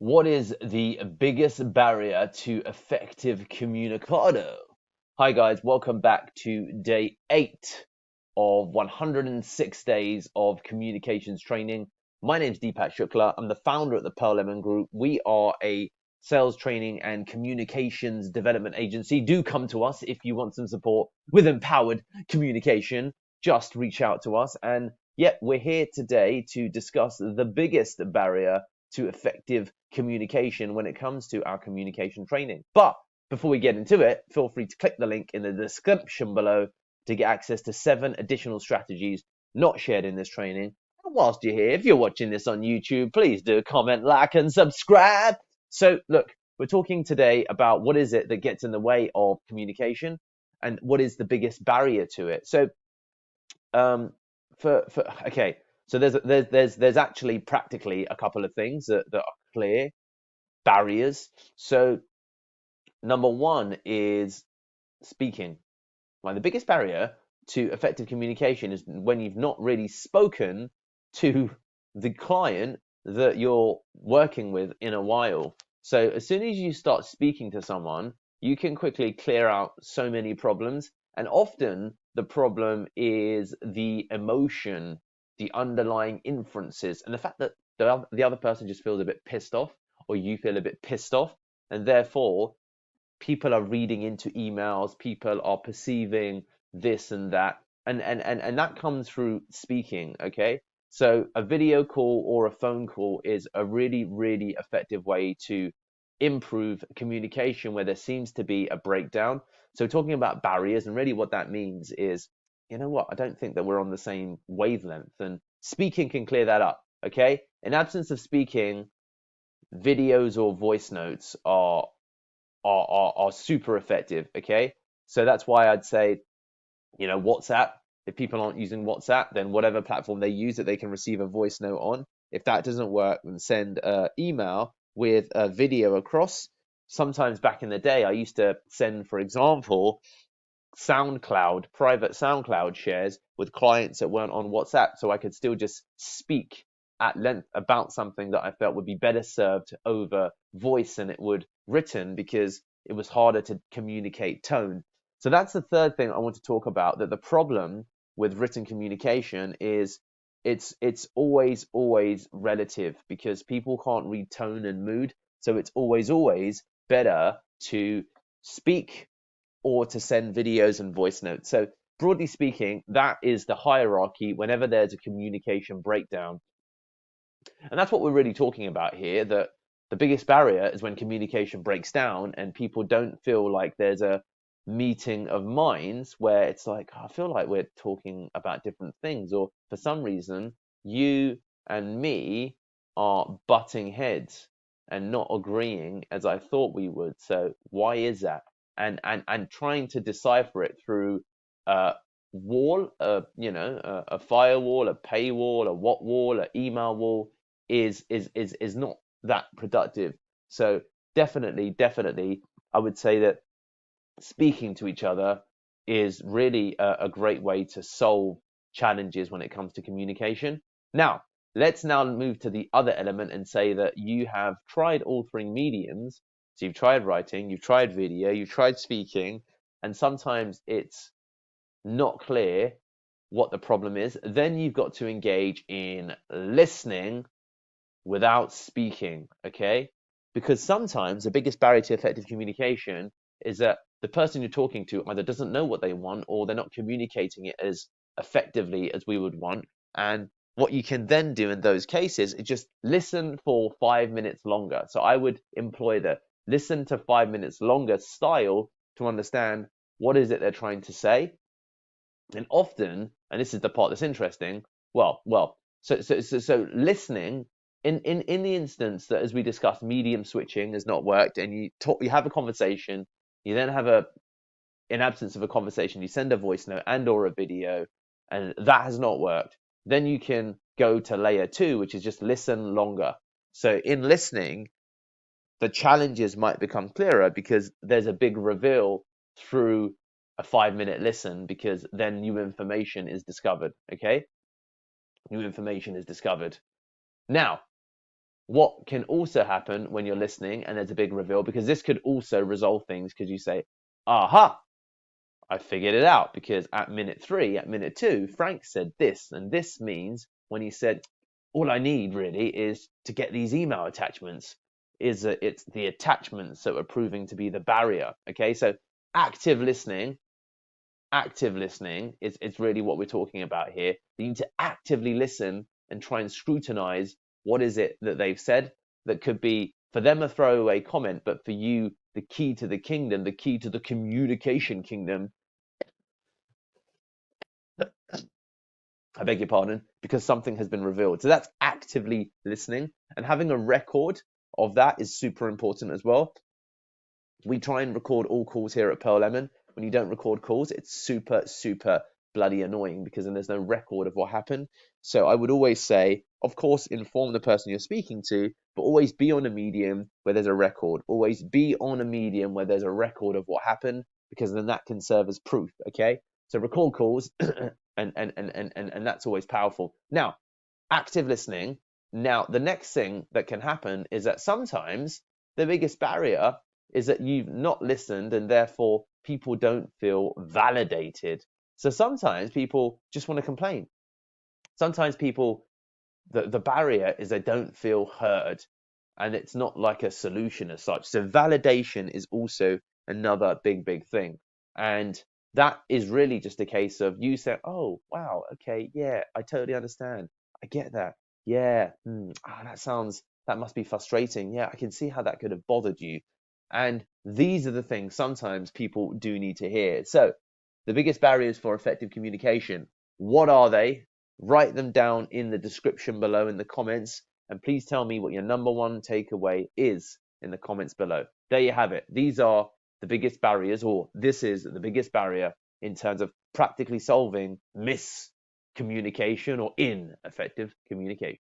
What is the biggest barrier to effective communicado? Hi, guys. Welcome back to day 8 of 106 days of communications training. My name is Deepak Shukla. I'm the founder at the Pearl Lemon Group. We are a sales training and communications development agency. Do come to us if you want some support with empowered communication. Just reach out to us. And yet, we're here today to discuss the biggest barrier to effective communication when it comes to our communication training. But before we get into it, feel free to click the link in the description below to get access to 7 additional strategies not shared in this training. And whilst you're here, if you're watching this on YouTube, please do comment, like, and subscribe. So look, we're talking today about what is it that gets in the way of communication and what is the biggest barrier to it. So okay, so there's actually practically a couple of things that are clear barriers. So number one is speaking. Like the biggest barrier to effective communication is when you've not really spoken to the client that you're working with in a while. So as soon as you start speaking to someone, you can quickly clear out so many problems. And often the problem is the emotion, the underlying inferences, and the fact that the other person just feels a bit pissed off, or you feel a bit pissed off, and therefore people are reading into emails, people are perceiving this and that, and that comes through speaking. Okay, so a video call or a phone call is a really effective way to improve communication where there seems to be a breakdown. So talking about barriers, and really what that means is, you know what, I don't think that we're on the same wavelength, and speaking can clear that up. Okay, in absence of speaking, videos or voice notes are super effective. Okay, so that's why I'd say, WhatsApp. If people aren't using WhatsApp, then whatever platform they use that they can receive a voice note on. If that doesn't work, then send an email with a video across. Sometimes back in the day, I used to send, for example, private SoundCloud shares with clients that weren't on WhatsApp, so I could still just speak at length about something that I felt would be better served over voice than it would written, because it was harder to communicate tone. So that's the third thing I want to talk about, that the problem with written communication is it's always relative, because people can't read tone and mood. So it's always better to speak or to send videos and voice notes. So broadly speaking, that is the hierarchy whenever there's a communication breakdown. And that's what we're really talking about here, that the biggest barrier is when communication breaks down and people don't feel like there's a meeting of minds where it's like, "Oh, I feel like we're talking about different things," or for some reason, you and me are butting heads and not agreeing as I thought we would. So why is that? And trying to decipher it through a wall, a firewall, a paywall, a what wall, an email wall, is not that productive. So definitely, I would say that speaking to each other is really a great way to solve challenges when it comes to communication. Now, let's now move to the other element and say that you have tried all 3 mediums. So you've tried writing, you've tried video, you've tried speaking, and sometimes it's not clear what the problem is. Then you've got to engage in listening without speaking, okay? Because sometimes the biggest barrier to effective communication is that the person you're talking to either doesn't know what they want, or they're not communicating it as effectively as we would want. And what you can then do in those cases is just listen for 5 minutes longer. So I would employ the listen to 5 minutes longer style to understand what is it they're trying to say. And often, and this is the part that's interesting, so listening in the instance that, as we discussed, medium switching has not worked, and you have a conversation, you then have in absence of a conversation, you send a voice note and or a video, and that has not worked. Then you can go to layer 2, which is just listen longer. So in listening, the challenges might become clearer because there's a big reveal through a 5-minute listen, because then new information is discovered. Okay, new information is discovered. Now, what can also happen when you're listening and there's a big reveal, because this could also resolve things, because you say, aha, I figured it out, because at minute 3, at minute 2, Frank said this, and this means when he said, all I need really is to get these email attachments, is that it's the attachments that are proving to be the barrier. Okay, so active listening is really what we're talking about here. You need to actively listen and try and scrutinize what is it that they've said that could be for them a throwaway comment, but for you, the key to the kingdom, the key to the communication kingdom, I beg your pardon, because something has been revealed. So that's actively listening, and having a record of that is super important as well. We try and record all calls here at Pearl Lemon. When you don't record calls, it's super, super bloody annoying, because then there's no record of what happened. So I would always say, of course, inform the person you're speaking to, but always be on a medium where there's a record. Always be on a medium where there's a record of what happened, because then that can serve as proof. Okay, so record calls, and that's always powerful. Now, active listening. Now, the next thing that can happen is that sometimes the biggest barrier is that you've not listened, and therefore people don't feel validated. So sometimes people just want to complain. Sometimes people, the barrier is they don't feel heard, and it's not like a solution as such. So validation is also another big thing. And that is really just a case of you saying, oh, wow, okay, yeah, I totally understand. I get that. Yeah, that must be frustrating. Yeah, I can see how that could have bothered you. And these are the things sometimes people do need to hear. So the biggest barriers for effective communication, what are they? Write them down in the description below in the comments, and please tell me what your number one takeaway is in the comments below. There you have it. These are the biggest barriers, or this is the biggest barrier in terms of practically solving miscommunication or ineffective communication.